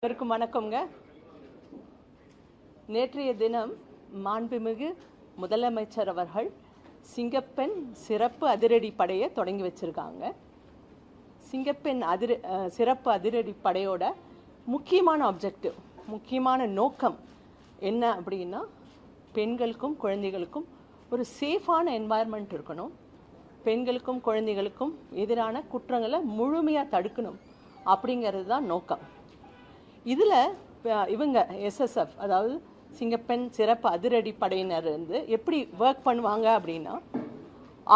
அனைவருக்கும் வணக்கம்ங்க. நேற்றைய தினம் மாண்புமிகு முதலமைச்சர் அவர்கள் சிங்கப்பெண் சிறப்பு அதிரடி படையை தொடங்கி வச்சிருக்காங்க. சிங்கப்பெண் சிறப்பு அதிரடி படையோட முக்கியமான ஆப்ஜெக்டிவ், முக்கியமான நோக்கம் என்ன அப்படின்னா, பெண்களுக்கும் குழந்தைகளுக்கும் ஒரு சேஃபான என்வாயர்மெண்ட் இருக்கணும், பெண்களுக்கும் குழந்தைகளுக்கும் எதிரான குற்றங்களை முழுமையாக தடுக்கணும் அப்படிங்கிறது தான் நோக்கம். இதில் இவங்க எஸ்எஸ்எஃப், அதாவது சிங்கப்பெண் சிறப்பு அதிரடி படையினர் இருந்து எப்படி ஒர்க் பண்ணுவாங்க அப்படின்னா,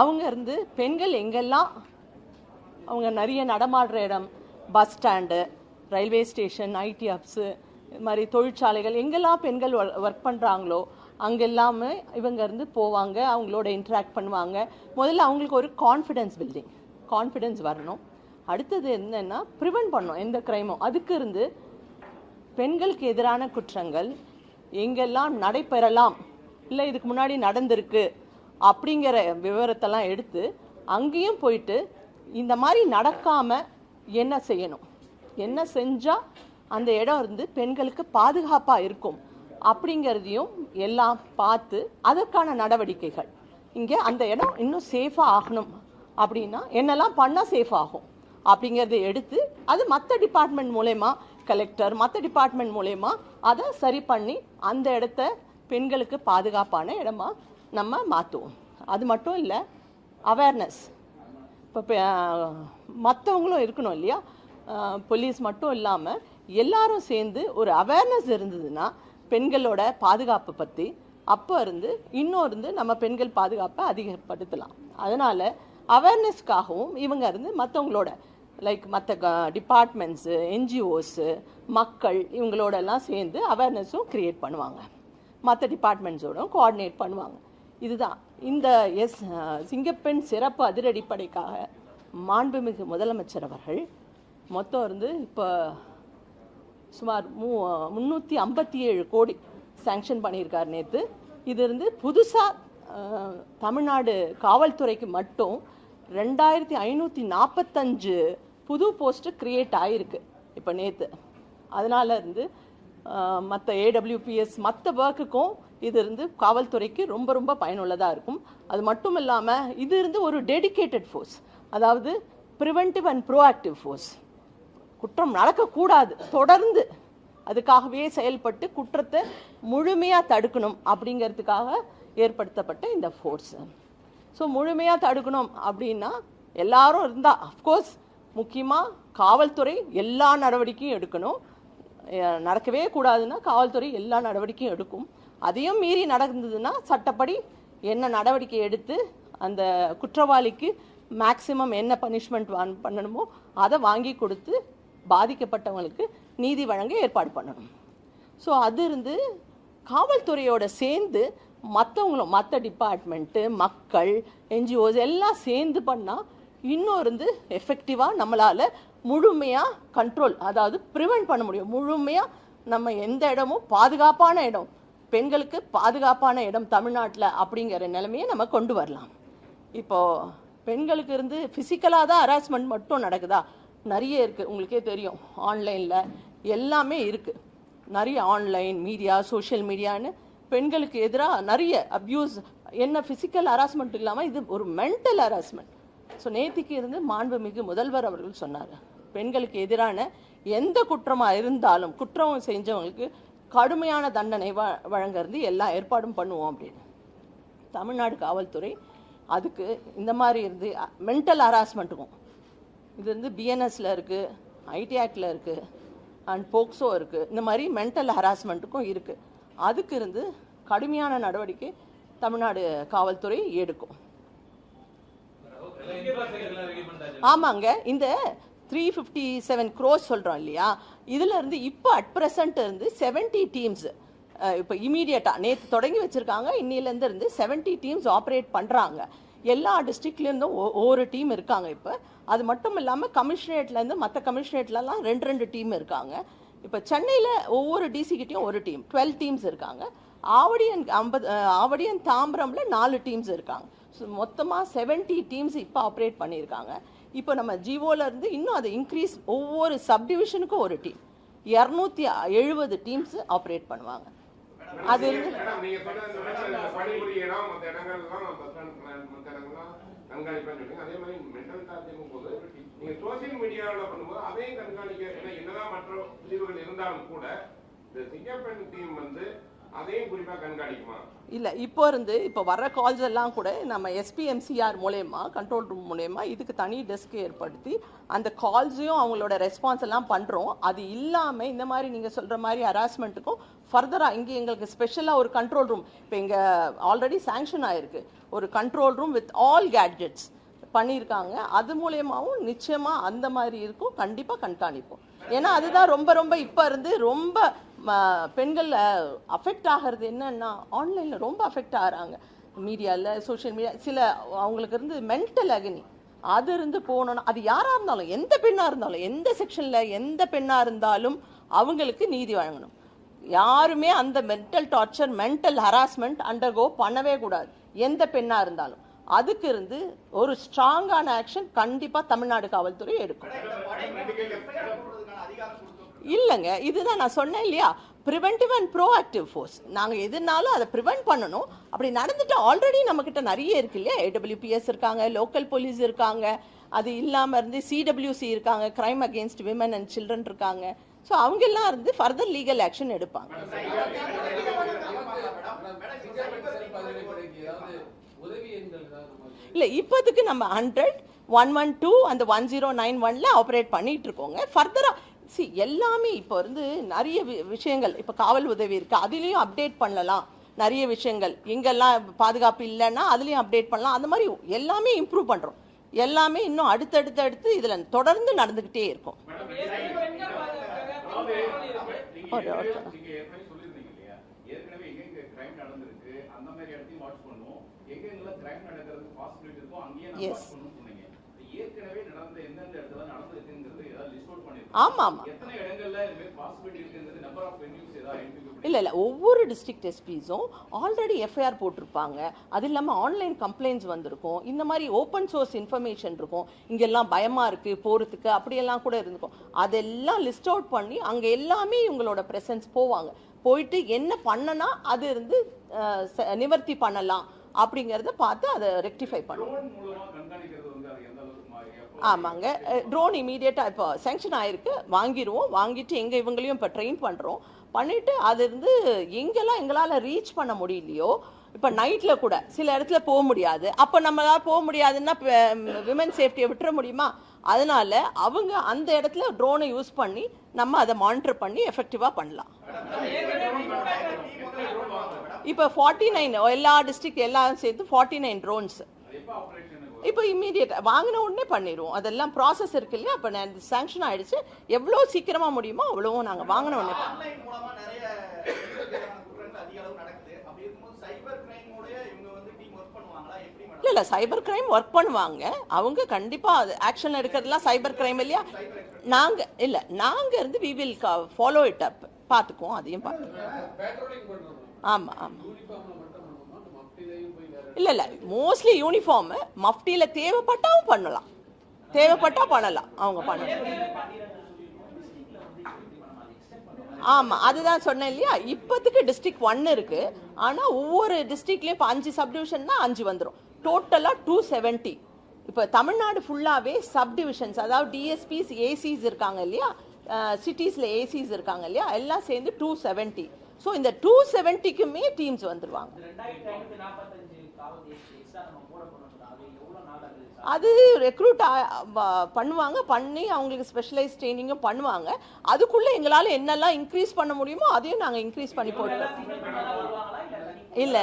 அவங்க இருந்து பெண்கள் எங்கெல்லாம் அவங்க நிறைய நடமாடுற இடம், bus stand, railway station, IT hubs, இது மாதிரி தொழிற்சாலைகள், எங்கெல்லாம் பெண்கள் ஒர்க் பண்ணுறாங்களோ அங்கெல்லாமே இவங்க இருந்து போவாங்க, அவங்களோட இன்ட்ராக்ட் பண்ணுவாங்க. முதல்ல அவங்களுக்கு ஒரு கான்ஃபிடென்ஸ் வரணும். அடுத்தது என்னென்னா, ப்ரிவென்ட் பண்ணணும் எந்த க்ரைமும். அதுக்கு இருந்து பெண்களுக்கு எதிரான குற்றங்கள் எங்கெல்லாம் நடைபெறலாம், இல்லை இதுக்கு முன்னாடி நடந்திருக்கு அப்படிங்கிற விவரத்தெல்லாம் எடுத்து அங்கேயும் போயிட்டு இந்த மாதிரி நடக்காமல் என்ன செய்யணும், என்ன செஞ்சால் அந்த இடம் இருந்து பெண்களுக்கு பாதுகாப்பாக இருக்கும் அப்படிங்கிறதையும் எல்லாம் பார்த்து அதற்கான நடவடிக்கைகள், இங்கே அந்த இடம் இன்னும் சேஃபாக ஆகணும் அப்படின்னா என்னெல்லாம் பண்ணால் சேஃப் ஆகும் அப்படிங்கிறத எடுத்து அது மற்ற டிபார்ட்மெண்ட் மூலயமா, கலெக்டர் மற்ற டிபார்ட்மெண்ட் மூலயமா அதை சரி பண்ணி அந்த இடத்த பெண்களுக்கு பாதுகாப்பான இடமா நம்ம மாற்றுவோம். அது மட்டும் இல்லை, அவேர்னஸ் இப்போ மற்றவங்களும் இருக்கணும் இல்லையா, போலீஸ் மட்டும் இல்லாமல் எல்லாரும் சேர்ந்து ஒரு அவேர்னஸ் இருந்ததுன்னா பெண்களோட பாதுகாப்பை பற்றி அப்போ இருந்து நம்ம பெண்கள் பாதுகாப்பை அதிகப்படுத்தலாம். அதனால் அவேர்னஸ்க்காகவும் இவங்க இருந்து மற்றவங்களோட மற்ற டிபார்ட்மெண்ட்ஸு, என்ஜிஓஸு, மக்கள் இவங்களோடெல்லாம் சேர்ந்து அவேர்னஸும் க்ரியேட் பண்ணுவாங்க, மற்ற டிபார்ட்மெண்ட்ஸோடும் கோஆர்டினேட் பண்ணுவாங்க. இதுதான் இந்த சிங்கப்பெண் சிறப்பு அதிரடிப்படைக்காக மாண்புமிகு முதலமைச்சர் அவர்கள் மொத்தம் இருந்து இப்போ சுமார் 357 கோடி சாங்ஷன் பண்ணியிருக்கார் நேற்று. இது இருந்து புதுசாக தமிழ்நாடு காவல்துறைக்கு மட்டும் 2545 புது போஸ்ட்டு க்ரியேட் ஆகிருக்கு இப்போ நேற்று. அதனால இருந்து மற்ற ஏடபிள்யூபிஎஸ் மற்ற ஒர்க்குக்கும் இது இருந்து காவல்துறைக்கு ரொம்ப ரொம்ப பயனுள்ளதாக இருக்கும். அது மட்டும் இல்லாமல் இது இருந்து ஒரு டெடிகேட்டட் ஃபோர்ஸ், அதாவது ப்ரிவென்டிவ் அண்ட் ப்ரோஆக்டிவ் ஃபோர்ஸ், குற்றம் நடக்கக்கூடாது தொடர்ந்து அதுக்காகவே செயல்பட்டு குற்றத்தை முழுமையாக தடுக்கணும் அப்படிங்கிறதுக்காக ஏற்படுத்தப்பட்ட இந்த ஃபோர்ஸு. ஸோ முழுமையாக தடுக்கணும் அப்படின்னா எல்லாரும் இருந்தால், அஃப்கோர்ஸ் முக்கியமாக காவல்துறை எல்லா நடவடிக்கையும் எடுக்கணும். நடக்கவே கூடாதுன்னா காவல்துறை எல்லா நடவடிக்கையும் எடுக்கும். அதையும் மீறி நடந்ததுன்னா சட்டப்படி என்ன நடவடிக்கை எடுத்து அந்த குற்றவாளிக்கு மேக்சிமம் என்ன பனிஷ்மெண்ட் பண்ணணுமோ அதை வாங்கி கொடுத்து பாதிக்கப்பட்டவங்களுக்கு நீதி வழங்க ஏற்பாடு பண்ணணும். ஸோ அது இருந்து காவல்துறையோட சேர்ந்து மற்றவங்களும், மற்ற டிபார்ட்மெண்ட்டு, மக்கள், என்ஜிஓஸ் எல்லாம் சேர்ந்து பண்ணால் இன்னும் இருந்து எஃபெக்டிவாக நம்மளால் முழுமையாக கண்ட்ரோல், அதாவது ப்ரிவென்ட் பண்ண முடியும். முழுமையாக நம்ம எந்த இடமும் பாதுகாப்பான இடம், பெண்களுக்கு பாதுகாப்பான இடம் தமிழ்நாட்டில் அப்படிங்கிற நிலைமையை நம்ம கொண்டு வரலாம். இப்போது பெண்களுக்கு இருந்து ஃபிசிக்கலாக தான் ஹராஸ்மெண்ட் மட்டும் நடக்குதா? நிறைய இருக்குது, உங்களுக்கே தெரியும். ஆன்லைனில் எல்லாமே இருக்குது, நிறைய ஆன்லைன் மீடியா, சோஷியல் மீடியான்னு பெண்களுக்கு எதிராக நிறைய அப்யூஸ், என்ன ஃபிசிக்கல் ஹராஸ்மெண்ட் இல்லாமல் இது ஒரு மென்டல் ஹராஸ்மெண்ட். ஸோ நேற்றுக்கு இருந்து மாண்புமிகு முதல்வர் அவர்கள் சொன்னார், பெண்களுக்கு எதிரான எந்த குற்றமாக இருந்தாலும் குற்றம் செஞ்சவங்களுக்கு கடுமையான தண்டனை வழங்கிறது எல்லா ஏற்பாடும் பண்ணுவோம் அப்படின்னு. தமிழ்நாடு காவல்துறை அதுக்கு இந்த மாதிரி இருந்து மென்டல் ஹராஸ்மெண்ட்டுக்கும் இது வந்து பிஎன்எஸ்ல இருக்குது, ஐடி ஆக்டில் இருக்குது, அண்ட் போக்சோ இருக்குது, இந்த மாதிரி மென்டல் ஹராஸ்மெண்ட்டுக்கும் இருக்குது. அதுக்கு இருந்து கடுமையான நடவடிக்கை தமிழ்நாடு காவல்துறை எடுக்கும். ஆமாங்க, இந்த 357 crores சொல்கிறோம் இல்லையா, இதில் இருந்து இப்போ அட் ப்ரெசண்ட் இருந்து 70 டீம்ஸ் இப்போ இமீடியட்டாக நேற்று தொடங்கி வச்சுருக்காங்க. இன்னிலேருந்து இருந்து 70 டீம்ஸ் ஆப்ரேட் பண்ணுறாங்க. எல்லா டிஸ்ட்ரிக்ட்லேருந்தும் ஒவ்வொரு டீம் இருக்காங்க. இப்போ அது மட்டும் இல்லாமல் கமிஷனரேட்லேருந்து மற்ற கமிஷனரேட்லலாம் 2 டீம் இருக்காங்க. இப்போ சென்னையில் ஒவ்வொரு டிசிக்கிட்டையும் ஒரு டீம், 12 டீம்ஸ் இருக்காங்க. ஆவடி அண்ட் தாம்பரமில் 4 டீம்ஸ் இருக்காங்க. ஸோ மொத்தமாக 70 டீம்ஸ் இப்போ ஆப்ரேட் பண்ணியிருக்காங்க. இப்போ நம்ம ஜிஓவில் இருந்து இன்னும் அதை இன்க்ரீஸ், ஒவ்வொரு சப்டிவிஷனுக்கும் ஒரு டீம், 270 டீம்ஸ் ஆப்ரேட் பண்ணுவாங்க. அது அதே மாதிரி மென்டல் டார்ச்சரும் போது நீங்க சோசியல் மீடியாவில் பண்ணும்போது அதையும் கண்காணிக்க, என்னதான் மற்ற பிரிவுகள் இருந்தாலும் கூட இந்த சிங்கப்பெண் டீம் வந்து அதையும் குறிப்பா கண்காணிக்குமா? இல்லை, இப்போ வர்ற கால்ஸ் எல்லாம் கூட நம்ம எஸ்பிஎம்சிஆர் மூலயமா, கண்ட்ரோல் ரூம் மூலயமா இதுக்கு தனி டெஸ்க் ஏற்படுத்தி அந்த கால்ஸையும் அவங்களோட ரெஸ்பான்ஸ் எல்லாம் பண்ணுறோம். அது இல்லாமல் இந்த மாதிரி நீங்கள் சொல்கிற மாதிரி ஹராஸ்மெண்ட்டுக்கும் ஃபர்தராக இங்கே எங்களுக்கு ஸ்பெஷலாக ஒரு கண்ட்ரோல் ரூம் இப்போ இங்கே ஆல்ரெடி சேங்ஷன் ஆகிருக்கு. ஒரு control room with all gadgets பண்ணியிருக்காங்க. அது மூலயமாவும் நிச்சயமாக அந்த மாதிரி இருக்கும், கண்டிப்பாக கண்காணிப்போம். ஏன்னா அதுதான் ரொம்ப இப்போ இருந்து ரொம்ப பெண்கள் அஃபெக்ட் ஆகிறது என்னன்னா ஆன்லைனில் ரொம்ப அஃபெக்ட் ஆகிறாங்க. மீடியாவில், சோஷியல் மீடியா, சில அவங்களுக்கு இருந்து மென்டல் அகனி அது இருந்து போகணுன்னா அது யாராக இருந்தாலும், எந்த பெண்ணாக இருந்தாலும், எந்த செக்ஷனில் எந்த பெண்ணாக இருந்தாலும் அவங்களுக்கு நீதி வழங்கணும். யாருமே அந்த mental torture, mental harassment undergo பண்ணவே கூடாது, எந்த பெண்ணாக இருந்தாலும். அதுக்கு இருந்து ஒரு ஸ்ட்ராங்கான ஆக்ஷன் கண்டிப்பாக தமிழ்நாடு காவல்துறை எடுக்கும். இல்லைங்க, இதுதான் நான் சொன்னேன் இல்லையா, ப்ரிவென்டிவ் அண்ட் ப்ரோஆக்டிவ் ஃபோர்ஸ். நாங்கள் எதுனாலும் அதை ப்ரிவென்ட் பண்ணணும். அப்படி நடந்துட்டு ஆல்ரெடி நம்மக்கிட்ட நிறைய இருக்கு இல்லையா, AWPS இருக்காங்க, லோக்கல் போலீஸ் இருக்காங்க, அது இல்லாமல் இருந்து CWC இருக்காங்க, crime against women and children இருக்காங்க. ஸோ அவங்கெல்லாம் இருந்து ஃபர்தர் லீகல் ஆக்ஷன் எடுப்பாங்க. இல்லை, இப்போதுக்கு நம்ம 100, 112 அந்த 1091 ஆப்ரேட் பண்ணிட்டு இருக்கோங்க. ஃபர்தராக எல்லாமே இப்போ இருந்து நிறைய விஷயங்கள், இப்போ காவல் உதவி இருக்கு, அதுலேயும் அப்டேட் பண்ணலாம். நிறைய விஷயங்கள் எங்கெல்லாம் பாதுகாப்பு இல்லைன்னா அதுலேயும் அப்டேட் பண்ணலாம். அந்த மாதிரி எல்லாமே இம்ப்ரூவ் பண்ணுறோம். எல்லாமே இன்னும் அடுத்தடுத்து இதில் தொடர்ந்து நடந்துக்கிட்டே இருக்கும். ஆமாம், இல்லை ஒவ்வொரு டிஸ்ட்ரிக்ட் எஸ்பிஸும் ஆல்ரெடி எஃப்ஐஆர் போட்டிருப்பாங்க. அது இல்லாமல் ஆன்லைன் கம்ப்ளைண்ட்ஸ் வந்திருக்கும். இந்த மாதிரி ஓப்பன் சோர்ஸ் இன்ஃபர்மேஷன் இருக்கும். இங்கெல்லாம் பயமாக இருக்குது போகிறதுக்கு, அப்படியெல்லாம் கூட இருந்திருக்கும். அதெல்லாம் லிஸ்ட் அவுட் பண்ணி அங்கே எல்லாமே இவங்களோட ப்ரெசன்ஸ் போவாங்க. போயிட்டு என்ன பண்ணனா அது இருந்து நிவர்த்தி பண்ணலாம் அப்படிங்கிறத பார்த்து அதை ரெக்டிஃபை பண்ணுவோம். ஆமாங்க, ட்ரோன் இமீடியட்டாக இப்போ சேங்ஷன் ஆகிருக்கு, வாங்கிடுவோம். வாங்கிட்டு இவங்களையும் இப்போ ட்ரெயின் பண்ணுறோம். பண்ணிவிட்டு அது இருந்து எங்கெல்லாம் எங்களால் ரீச் பண்ண முடியலையோ, இப்போ நைட்டில் கூட சில இடத்துல போக முடியாது. அப்போ நம்மளால் போக முடியாதுன்னா விமன் சேஃப்டியை விட்டுற முடியுமா? அதனால அவங்க அந்த இடத்துல ட்ரோனை யூஸ் பண்ணி நம்ம அதை மானிட்டர் பண்ணி எஃபெக்டிவாக பண்ணலாம். இப்போ 49 எல்லா டிஸ்ட்ரிக்ட் எல்லாம் சேர்த்து 49 ட்ரோன்ஸ் இப்போ இம்மீடியட்டாக வாங்கின உடனே பண்ணிடுவோம். அதெல்லாம் ப்ராசஸ் இருக்கு இல்லையா, இப்போ நான் சேங்ஷன் ஆகிடுச்சு. எவ்வளோ சீக்கிரமாக முடியுமோ அவ்வளோவும் நாங்கள் வாங்கின உடனே. இல்லை சைபர் கிரைம் ஒர்க் பண்ணுவாங்க. அவங்க கண்டிப்பாக அது ஆக்ஷன் எடுக்கிறதுலாம் சைபர் கிரைம் இல்லையா. நாங்கள் இருந்து we will follow it up, பார்த்துக்குவோம், அதையும் பார்த்துக்குவோம். ஆமாம். இல்லை மோஸ்ட்லி யூனிஃபார்ம், மஃப்டியில் தேவைப்பட்டாவும் பண்ணலாம், பண்ணலாம், அவங்க பண்ணலாம். ஆமாம், அதுதான் சொன்னேன் இல்லையா. இப்போதுக்கு டிஸ்ட்ரிக்ட் 1 இருக்கு. ஆனால் ஒவ்வொரு டிஸ்ட்ரிக்ட்லேயும் இப்போ 5 சப்டிவிஷன்னா 5 வந்துடும். டோட்டலாக 270. இப்போ தமிழ்நாடு ஃபுல்லாகவே சப்டிவிஷன்ஸ், அதாவது டிஎஸ்பிஸ், ஏசிஸ் இருக்காங்க இல்லையா, சிட்டிஸில் ஏசிஸ் இருக்காங்க இல்லையா, எல்லாம் சேர்ந்து 270. ஸோ இந்த 270க்குமே டீம்ஸ் வந்துடுவாங்க. அது ரெக்ரூட் பண்ணுவாங்க, பண்ணி அவங்களுக்கு ஸ்பெஷலைஸ் ட்ரைனிங்கும் பண்ணுவாங்க. அதுக்குள்ளே எங்களால் என்னெல்லாம் இன்க்ரீஸ் பண்ண முடியுமோ அதையும் நாங்கள் இன்க்ரீஸ் பண்ணி போட்டோம். இல்லை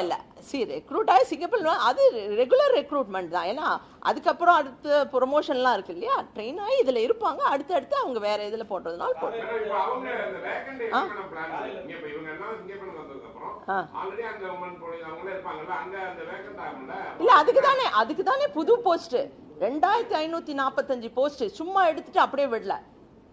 ரெக்ரூட் ஆகி சிங்கப்பூர் அது ரெகுலர் ரெக்ரூட்மெண்ட் தான். ஏன்னா அதுக்கப்புறம் அடுத்த ப்ரொமோஷன்லாம் இருக்கு இல்லையா, ட்ரெயின் ஆகி இதில் இருப்பாங்க. அடுத்து அவங்க வேற இதில் போடுறதுனால போடுறோம். இல்லை அதுக்கு தானே புது போஸ்ட் 2545 போஸ்ட் சும்மா எடுத்துட்டு அப்படியே விடல.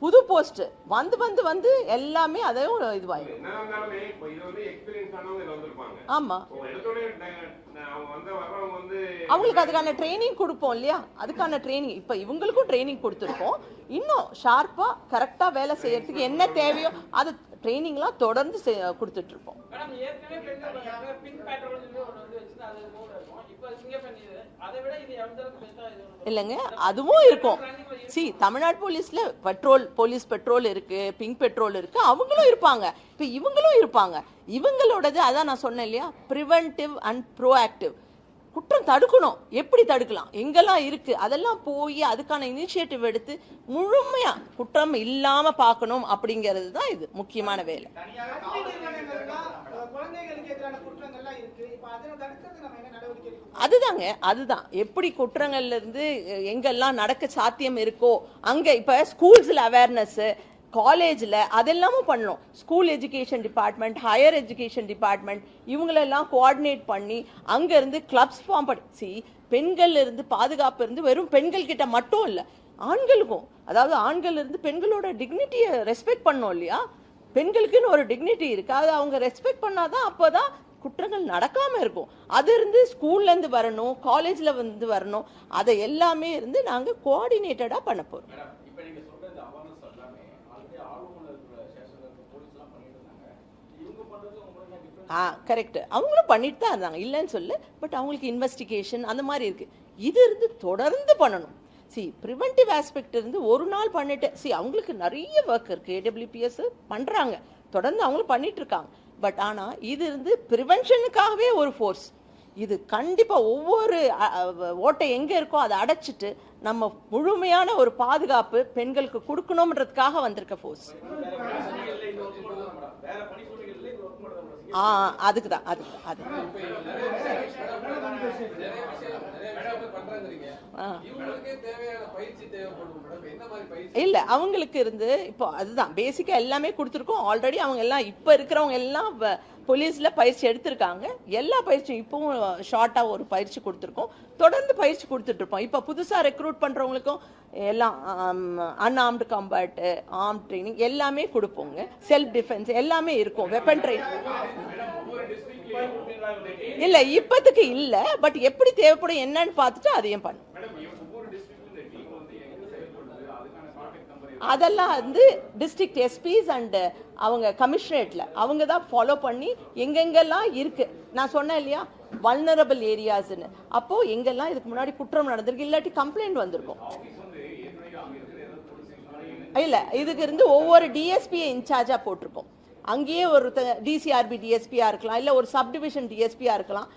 புது போஸ்ட் வந்து வந்து வந்து எல்லாமே அதையும் இதுவாயிடும். என்ன இருந்தாலுமே இப்போ இது வந்து எக்ஸ்பீரியன்ஸ் ஆனவங்க இதுல வந்திருப்பாங்க. ஆமா, எடுத்தோடனே அவங்க வந்து வர்றவங்க வந்து அவங்களுக்கு அதுக்கான ட்ரைனிங் கொடுப்போம் இல்லையா, அதுக்கான ட்ரைனிங் இப்போ இவங்களுக்கும் ட்ரைனிங் கொடுத்துருக்கோம். இன்னும் ஷார்ப்பா கரெக்டா வேலை செய்யறதுக்கு என்ன தேவையோ அது ட்ரைனிங்லாம் தொடர்ந்து கொடுத்துட்டு இருப்போம். இல்லைங்க, அதுவும் இருக்கும். தமிழ்நாடு போலீஸ்ல பெட்ரோல் இருக்கு, பிங்க் பெட்ரோல் இருக்கு, அவங்களும் இருப்பாங்க. இப்ப இவங்களும் இருப்பாங்க. இவங்களோடது அதான் நான் சொன்னேன் இல்லையா, பிரிவென்டிவ் அண்ட் ப்ரோஆக்டிவ். குற்றம் தடுக்கணும், எப்படி தடுக்கலாம், எங்கெல்லாம் இருக்கு அதெல்லாம் போய் அதுக்கான இனிஷியேட்டிவ் எடுத்து முழுமையா குற்றம் இல்லாம பார்க்கணும் அப்படிங்கிறது தான் இது முக்கியமான வேலை. அதுதான் எப்படி குற்றங்கள்ல இருந்து எங்கெல்லாம் நடக்க சாத்தியம் இருக்கோ அங்க இப்ப ஸ்கூல்ஸ்ல அவேர்னஸ், காலேஜ்ல அதெல்லாமும் பண்ணணும். School education department, higher education department இவங்களெல்லாம் கோஆர்டினேட் பண்ணி அங்க இருந்து கிளப்ஸ் ஃபார்ம் பண்ணி பெண்கள் இருந்து பாதுகாப்பு இருந்து வெறும் பெண்கள் கிட்ட மட்டும் இல்ல, ஆண்களுக்கும், அதாவது ஆண்கள் இருந்து பெண்களோட டிக்னிட்டியை ரெஸ்பெக்ட் பண்ணோம் இல்லையா, பெண்களுக்குன்னு ஒரு டிக்னிட்டி இருக்கு, அது அவங்க ரெஸ்பெக்ட் பண்ணாதான் அப்போதான் குற்றங்கள் நடக்காம இருக்கும். அது இருந்து ஸ்கூல்ல இருந்து வரணும், காலேஜ்ல வந்து வரணும், அதை எல்லாமே இருந்து நாங்க கோஆர்டினேட்டடா பண்ண போறோம். கரெக்ட், அவங்களும் பண்ணிட்டு தான் இருந்தாங்க, இல்லைன்னு சொல்லு. பட் அவங்களுக்கு இன்வெஸ்டிகேஷன் அந்த மாதிரி இருக்கு, இது இருந்து தொடர்ந்து பண்ணணும். ப்ரிவென்டிவ் ஆஸ்பெக்ட் இருந்து ஒரு நாள் பண்ணிட்டு அவங்களுக்கு நிறைய ஒர்க் இருக்கு. ஏடபிள்யூபிஎஸ் பண்றாங்க, தொடர்ந்து அவங்களும் பண்ணிட்டு இருக்காங்க. பட் ஆனா இது இருந்து ப்ரிவென்ஷனுக்காகவே ஒரு ஃபோர்ஸ், இது கண்டிப்பா ஒவ்வொரு ஓட்டை எங்க இருக்கோ அதை அடைச்சிட்டு நம்ம முழுமையான ஒரு பாதுகாப்பு பெண்களுக்கு கொடுக்கணும்ன்றதுக்காக வந்திருக்க ஃபோர்ஸ். அதுக்குதான் இல்ல, அவங்களுக்கு இருந்து இப்போ அதுதான் பேசிக்கா எல்லாமே கொடுத்துருக்கோம் ஆல்ரெடி. அவங்க எல்லாம் இப்ப இருக்கிறவங்க எல்லாம் போலீஸ்ல பயிற்சி எடுத்திருக்காங்க. எல்லா பயிற்சியும் இப்பவும் ஷார்ட்டா ஒரு பயிற்சி கொடுத்துருக்கோம், தொடர்ந்து பயிற்சி கொடுத்துட்டு இருப்போம். இப்ப புதுசா ரெக்ரூட் பண்றவங்களுக்கும் எல்லாம் அன்ஆர்ம்டு காம்பேட், ஆர்ம் ட்ரைனிங் எல்லாமே கொடுப்போங்க. செல்ஃப் டிஃபென்ஸ் எல்லாமே இருக்கும், வெப்பன் ட்ரைனிங் இல்ல இப்பத்துக்கு இல்ல, பட் எப்படி தேவைப்படும் என்னன்னு பார்த்துட்டு அதையும் பண்ணும். அதெல்லாம் வந்து டிஸ்ட்ரிக்ட் எஸ்பிஸ் அண்ட் அவங்க கமிஷனரேட்ல அவங்க தான் ஃபாலோ பண்ணி எங்கெங்கெல்லாம் இருக்கு, நான் சொன்னேன் இல்லையா வல்னரபிள் ஏரியாஸ்ன்னு, அப்போ எங்கெல்லாம் இதுக்கு முன்னாடி குற்றம் நடந்திருக்கு இல்லாட்டி கம்ப்ளைண்ட் வந்திருக்கும். இல்ல இதுக்கு இருந்து ஒவ்வொரு டிஎஸ்பியை இன்சார்ஜா போட்டிருக்கோம். அங்கேயே ஒரு டிசிஆர்பி டிஎஸ்பியா இருக்கலாம், இல்ல ஒரு சப்டிவிஷன் டிஎஸ்பியா இருக்கலாம்.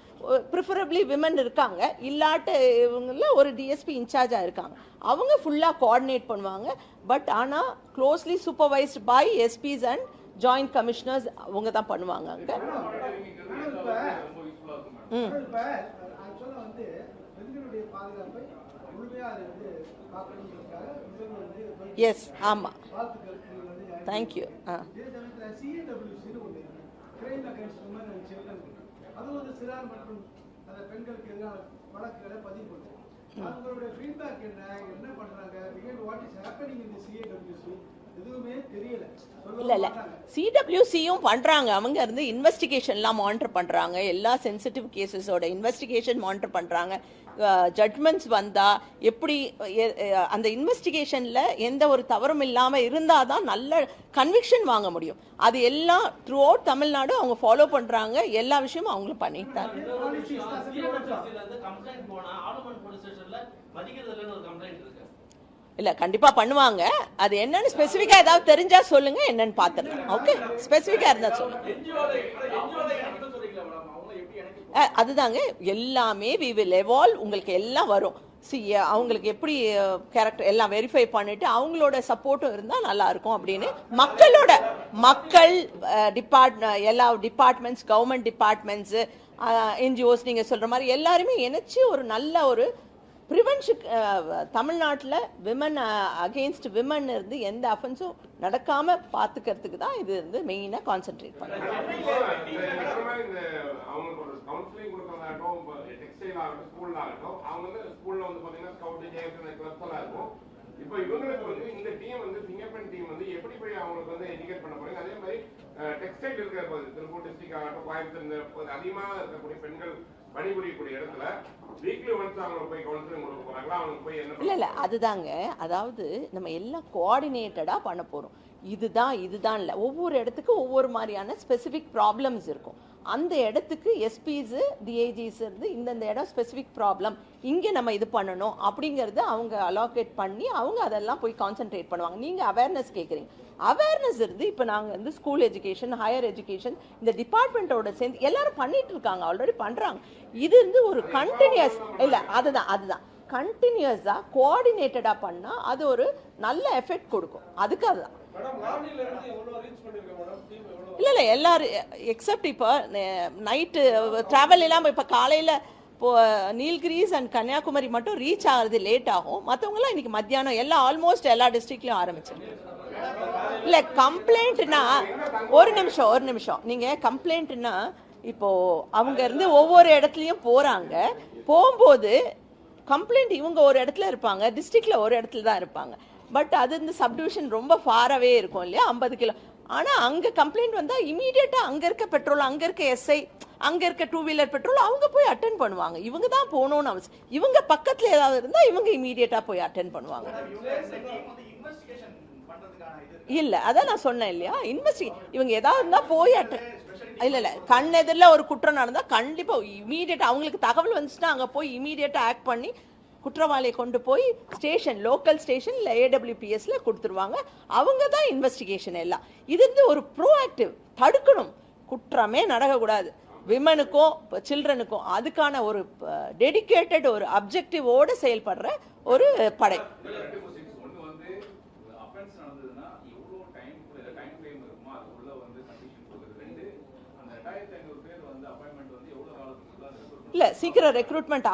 ப்ரிஃபரபிளி விமன் இருக்காங்க, இல்லாட்ட இவங்கள ஒரு டிஎஸ்பி இன்சார்ஜா இருக்காங்க. அவங்க ஃபுல்லா கோஆர்டினேட் பண்ணுவாங்க. பட் ஆனா closely supervised by SPs and joint commissioners அவங்க தான் பண்ணுவாங்க அங்க. எஸ், ஆமா, தேங்க்யூ. அது வந்து சிறார் மற்றும் பெண்களுக்கு எதிரான வழக்குகளை பதிவு பண்ணுவோம். அவங்களுடைய ஃபீட்பேக் என்ன பண்றாங்க, வாட் இஸ் ஹேப்பனிங் இன் தி சிஏடபிள்யூசி எதுவுமே தெரியல. இல்ல சிடபிள்யூசியும் பண்றாங்க, அவங்க இருந்து இன்வெஸ்டிகேஷன்லாம் மானிட்டர் பண்றாங்க, எல்லா சென்சிட்டிவ் கேசஸோட இன்வெஸ்டிகேஷன் மானிட்டர் பண்றாங்க. ஜட்மெண்ட்ஸ் வந்தா எப்படி அந்த இன்வெஸ்டிகேஷன்ல எந்த ஒரு தவறும் இல்லாம இருந்தாதான் நல்ல கன்விக்ஷன் வாங்க முடியும். அது எல்லாம் த்ரூ அவுட் தமிழ்நாடு அவங்க ஃபாலோ பண்றாங்க, எல்லா விஷயமும் அவங்களும் பண்ணிட்டு தான். இல்ல கண்டிப்பா பண்ணுவாங்க. அது என்னன்னு ஸ்பெசிபிக்கா ஏதாவது தெரிஞ்சா சொல்லுங்க, என்னன்னு பாத்துறேன். ஓகே, ஸ்பெசிபிக்கா இருந்தா சொல்லுங்க. அதுதாங்க எல்லாமே we will evolve, உங்களுக்கு எல்லாம் வரும். அவங்களுக்கு எப்படி கேரக்டர் எல்லாம் வெரிஃபை பண்ணிட்டு அவங்களோட சப்போர்ட்டும் இருந்தா நல்லா இருக்கும் அப்படின்னு மக்கள் எல்லா டிபார்ட்மெண்ட்ஸ், கவர்மெண்ட் டிபார்ட்மெண்ட்ஸ், என்ஜிஓஸ் நீங்க சொல்ற மாதிரி எல்லாருமே இணைச்சு ஒரு நல்ல ஒரு ப்ரிவென்ஷன் தமிழ்நாட்டில் விமன் அகெயின்ஸ்ட் விமன் இருந்து எந்த அஃபென்ஸும் நடக்காம பாத்துக்கிறதுக்கு தான் இது வந்து மெயினா கான்சென்ட்ரேட் பண்ணுறோம். இப்போ இவங்களுக்கு வந்து இந்த டீம் வந்து சிங்கப்பெண் டீம் வந்து எப்படி போய் அவங்களுக்கு வந்து எஜுகேட் பண்ண போறீங்க? அதே மாதிரி டெக்ஸ்டைல் இருக்கிற போது திருப்பூர் டிஸ்ட்ரிக்ட் ஆகட்டும், கோயம்புத்தூர் அதிகமாக இருக்கக்கூடிய பெண்கள் பணிபுரியக்கூடிய இடத்துல வீக்லி ஒன்ஸ் அவங்க போய் கவுன்சிலிங் கொடுக்க போறாங்களா? அவங்களுக்கு போய் என்ன இல்ல அதுதாங்க, அதாவது நம்ம எல்லாம் கோஆர்டினேட்டடா பண்ண போறோம். இதுதான் இல்ல, ஒவ்வொரு இடத்துக்கு ஒவ்வொரு மாதிரியான ஸ்பெசிபிக் ப்ராப்ளம்ஸ் இருக்கும். அந்த இடத்துக்கு எஸ்பிஸ் டிஐஜிஸ் இருந்து இந்த இடம் ஸ்பெசிபிக் ப்ராப்ளம், இங்கே நம்ம இது பண்ணணும் அப்படிங்கறது அவங்க அலோகேட் பண்ணி அவங்க அதெல்லாம் போய் கான்சென்ட்ரேட் பண்ணுவாங்க. நீங்க அவேர்னஸ் கேட்குறீங்க, அவேர்னஸ் இருந்து இப்போ நாங்கள் வந்து ஸ்கூல் எஜுகேஷன், ஹையர் எஜுகேஷன் இந்த டிபார்ட்மெண்ட்டோட சேர்ந்து எல்லாரும் பண்ணிட்டு இருக்காங்க, ஆல்ரெடி பண்றாங்க. இது வந்து ஒரு கண்டினியூஸ் இல்ல, அதுதான் கண்டினியூஸா கோஆர்டினேட்டடா பண்ணா அது ஒரு நல்ல எஃபெக்ட் கொடுக்கும். அதுக்கு அதுதான் இல்ல எல்லாரும் எக்ஸப்ட் இப்போ நைட்டு டிராவல் இல்லாமல் இப்போ காலையில் இப்போ நீல்கிரிஸ் அண்ட் கன்னியாகுமரி மட்டும் ரீச் ஆகிறது லேட் ஆகும். மற்றவங்களாம் இன்னைக்கு மத்தியானம் எல்லாம் ஆல்மோஸ்ட் எல்லா டிஸ்ட்ரிக்ட்லையும் ஆரம்பிச்சிருக்கு. இல்ல கம்ப்ளைண்ட்னா ஒரு நிமிஷம் நீங்க கம்ப்ளைண்ட்னா இப்போ அவங்க இருந்து ஒவ்வொரு இடத்துலயும் போறாங்க, போகும்போது கம்ப்ளைண்ட் இவங்க ஒரு இடத்துல இருப்பாங்க, டிஸ்ட்ரிக்ட்ல ஒரு இடத்துல தான் இருப்பாங்க. பட் அது இந்த சப்டிவிஷன் ரொம்ப ஃபாராவே இருக்கும் இல்லையா, 50 கிலோ. ஆனா அங்க கம்ப்ளைண்ட் வந்தா இமீடியட்டா அங்க இருக்க பெட்ரோல், அங்க இருக்க எஸ்ஐ, அங்க இருக்க 2 வீலர் பெட்ரோல் அவங்க போய் அட்டென்ட் பண்ணுவாங்க. இவங்க தான் போகணும்னு அவசியம், இவங்க பக்கத்துல ஏதாவது இருந்தா இவங்க இமீடியட்டா போய் அட்டென்ட் பண்ணுவாங்க. இல்ல அதான் நான் சொன்னேன் இல்லையா, இவங்க ஏதாவது இருந்தா போய் இல்ல கண் எதிரில் ஒரு குற்றம் நடந்தா கண்டிப்பா இமீடியட்டா அவங்களுக்கு தகவல் வந்துச்சுன்னா அங்க போய் இமீடியட்டா ஆக்ட் பண்ணி குற்றவாளியை கொண்டு போய் ஸ்டேஷன், லோக்கல் ஸ்டேஷன் இல்லை AWPSல கொடுத்துருவாங்க. அவங்க தான் இன்வெஸ்டிகேஷன் எல்லாம். இது வந்து ஒரு ப்ரோஆக்டிவ், தடுக்கணும், குற்றமே நடக்கக்கூடாது விமனுக்கும் சில்ட்ரனுக்கும். அதுக்கான ஒரு டெடிகேட்டட் ஒரு அப்ஜெக்டிவோடு செயல்படுற ஒரு படை. இல்ல சீக்கிரம் ரெக்ரூட்மெண்ட்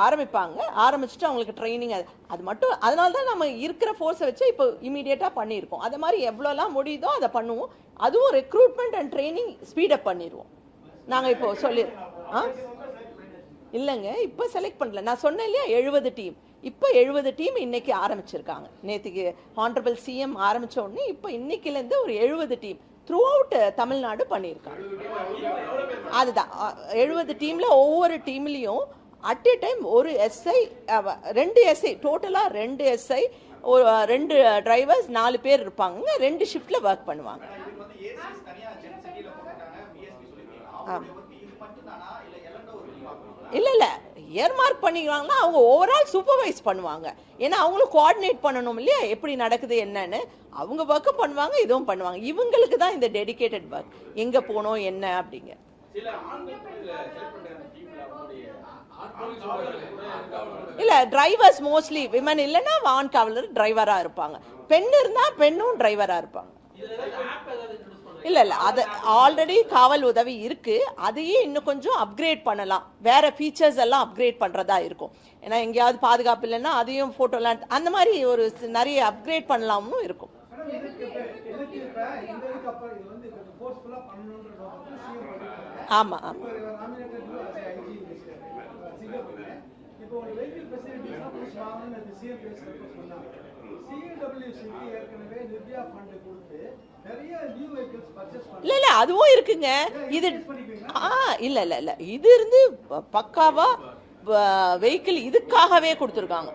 ஆரம்பிச்சுட்டு அவங்களுக்கு ட்ரைனிங், அது மட்டும். அதனால தான் நம்ம இருக்கிற ஃபோர்ஸை வச்சு இப்போ இமீடியட்டா பண்ணியிருக்கோம். அது மாதிரி எவ்வளோலாம் முடியுதோ அதை பண்ணுவோம். அதுவும் ரெக்ரூட்மெண்ட் அண்ட் ட்ரைனிங் ஸ்பீடப் பண்ணிடுவோம். நாங்கள் இப்போ இல்லைங்க, இப்போ செலக்ட் பண்ணல. நான் சொன்னேன் இல்லையா 70 டீம், இப்போ 70 டீம் இன்னைக்கு ஆரம்பிச்சிருக்காங்க. நேற்றுக்கு ஹானரபிள் CM ஆரம்பிச்ச உடனே இப்போ இன்னைக்குலேருந்து ஒரு 70 டீம் த்ரூ அவுட் தமிழ்நாடு பண்ணியிருக்காங்க. அதுதான் 70 டீம்ல ஒவ்வொரு டீம்லயும் அட் எ டைம் ஒரு SI, 2 SI, டோட்டலா 2 SI, 2 டிரைவர்ஸ், 4 பேர் இருப்பாங்க. 2 ஷிஃப்ட்ல ஒர்க் பண்ணுவாங்க. இல்ல இயர்மார்க் பண்ணிக்கிறாங்கன்னா அவங்க ஓவரால் சூப்பர்வைஸ் பண்ணுவாங்க. ஏன்னா அவங்களும் கோஆர்டினேட் பண்ணணும் இல்லையா, எப்படி நடக்குது என்னன்னு. அவங்க ஒர்க்கும் பண்ணுவாங்க, இதுவும் பண்ணுவாங்க. இவங்களுக்கு தான் இந்த டெடிகேட்டட் ஒர்க், எங்க போனோம் என்ன அப்படிங்க. இல்ல டிரைவர்ஸ் மோஸ்ட்லி விமன் இல்லைன்னா வான் காவலர் டிரைவரா இருப்பாங்க. பெண் இருந்தா பெண்ணும் டிரைவரா இருப்பாங்க. இல்ல அது ஆல்ரெடி காவல் உதவி இருக்கு, அதையே இன்னும் கொஞ்சம் அப்கிரேட் பண்ணலாம். வேற ஃபீச்சர்ஸ் எல்லாம் அப்கிரேட் பண்றதா இருக்கும். ஏன்னா எங்கேயாவது பாதுகாப்பு இல்லைன்னா அதையும் போட்டோலாம் அந்த மாதிரி ஒரு நிறைய அப்கிரேட் பண்ணலாம்னு இருக்கும். ஆமா ஆமா இல்ல அதுவும் இருக்குங்க. இது இல்ல இது இருந்து பக்காவா வெஹிக்கிள் இதுக்காகவே கொடுத்துருக்காங்க.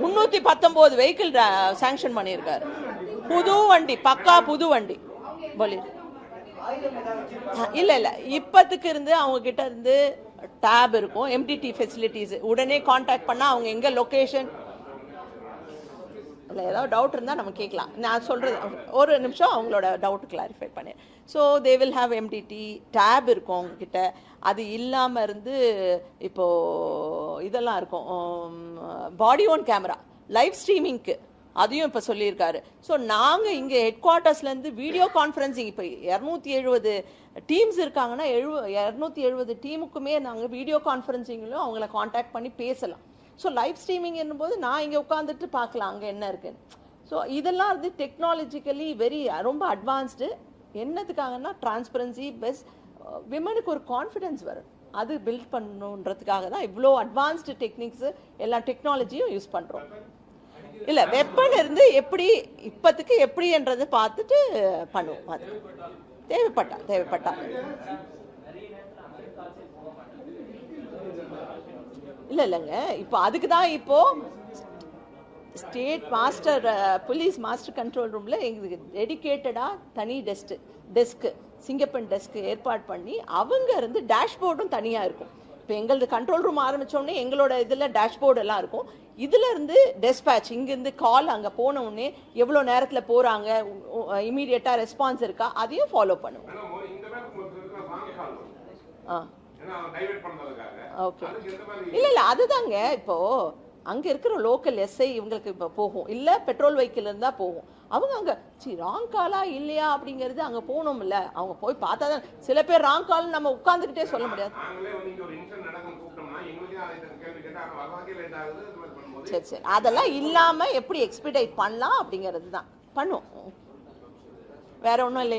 319 வெஹிக்கிள் சாங்ஷன் பண்ணியிருக்காரு. புது வண்டி, பக்கா புது வண்டி. இல்ல இப்பத்துக்கு இருந்து அவங்க கிட்ட இருந்து டேப் இருக்கும், MDT ஃபெசிலிட்டிஸ். உடனே கான்டாக்ட் பண்ணா அவங்க எங்க லொகேஷன், இல்லை ஏதாவது டவுட் இருந்தால் நம்ம கேட்கலாம். நான் சொல்கிறது ஒரு நிமிஷம் அவங்களோட டவுட் கிளாரிஃபை பண்ணேன். So they will have MDT tab இருக்கும் அவங்கக்கிட்ட. அது இல்லாமல் இருந்து இப்போது இதெல்லாம் இருக்கும், பாடி ஓன் கேமரா, லைவ் ஸ்ட்ரீமிங்க்கு அதையும் இப்போ சொல்லியிருக்காரு. ஸோ நாங்கள் இங்கே ஹெட் குவார்ட்டர்ஸ்லேருந்து வீடியோ கான்ஃபரன்சிங், இப்போ 270 டீம்ஸ் இருக்காங்கன்னா 270 டீமுக்குமே நாங்கள் வீடியோ கான்ஃபரன்சிங்லையும் அவங்கள கான்டாக்ட் பண்ணி பேசலாம். ஸோ லைவ் ஸ்ட்ரீமிங் என்னும்போது நான் இங்கே உட்காந்துட்டு பார்க்கலாம் அங்கே என்ன இருக்குன்னு. ஸோ இதெல்லாம் வந்து டெக்னாலஜிக்கலி ரொம்ப அட்வான்ஸ்டு. என்னத்துக்காகனா டிரான்ஸ்பரன்சி, பெஸ்ட் விமனுக்கு ஒரு கான்ஃபிடென்ஸ் வரும், அது பில்ட் பண்ணணுன்றதுக்காக தான் இவ்வளோ அட்வான்ஸ்டு டெக்னிக்ஸு எல்லா டெக்னாலஜியும் யூஸ் பண்ணுறோம். இல்ல வெப்பன் இருந்து எப்படி இப்பத்துக்கு எப்படின்றது பார்த்துட்டு பண்ணுவோம். அது தேவைப்பட்டா இல்லைங்க, இப்போ அதுக்கு தான் இப்போ state master police master control ரூம்ல எங்களுக்கு டெடிகேட்டடாக தனி டெஸ்க்கு சிங்கப்பெண் டெஸ்க்கு ஏற்பாடு பண்ணி அவங்க இருந்து டேஷ்போர்டும் தனியாக இருக்கும். இப்போ எங்களது கண்ட்ரோல் ரூம் ஆரம்பித்தோடனே எங்களோட இதில் டேஷ்போர்டு எல்லாம் இருக்கும். இதுல இருந்து டெஸ்பேட்ச் இங்கிருந்து கால் அங்கே போன உடனே எவ்வளோ நேரத்தில் போகிறாங்க, இமீடியட்டாக ரெஸ்பான்ஸ் இருக்கா, அதையும் ஃபாலோ பண்ணுவோம். ஓகே, இல்லை அதுதாங்க. இப்போ அங்கே இருக்கிற லோக்கல் எஸ்ஐ இவங்களுக்கு இப்போ போகும், இல்லை பெட்ரோல் வெஹிக்கிள் இருந்தால் போகும். அவங்க அங்கே ராங் காலா இல்லையா அப்படிங்கிறது அங்கே போகணும்ல, அவங்க போய் பார்த்தா தான். சில பேர் ராங் கால் நம்ம உட்காந்துக்கிட்டே சொல்ல முடியாது. சரி, அதெல்லாம் இல்லாமல் எப்படி எக்ஸ்பெடிட் பண்ணலாம் அப்படிங்கிறது தான் பண்ணுவோம். வேற ஒன்றும் இல்லை.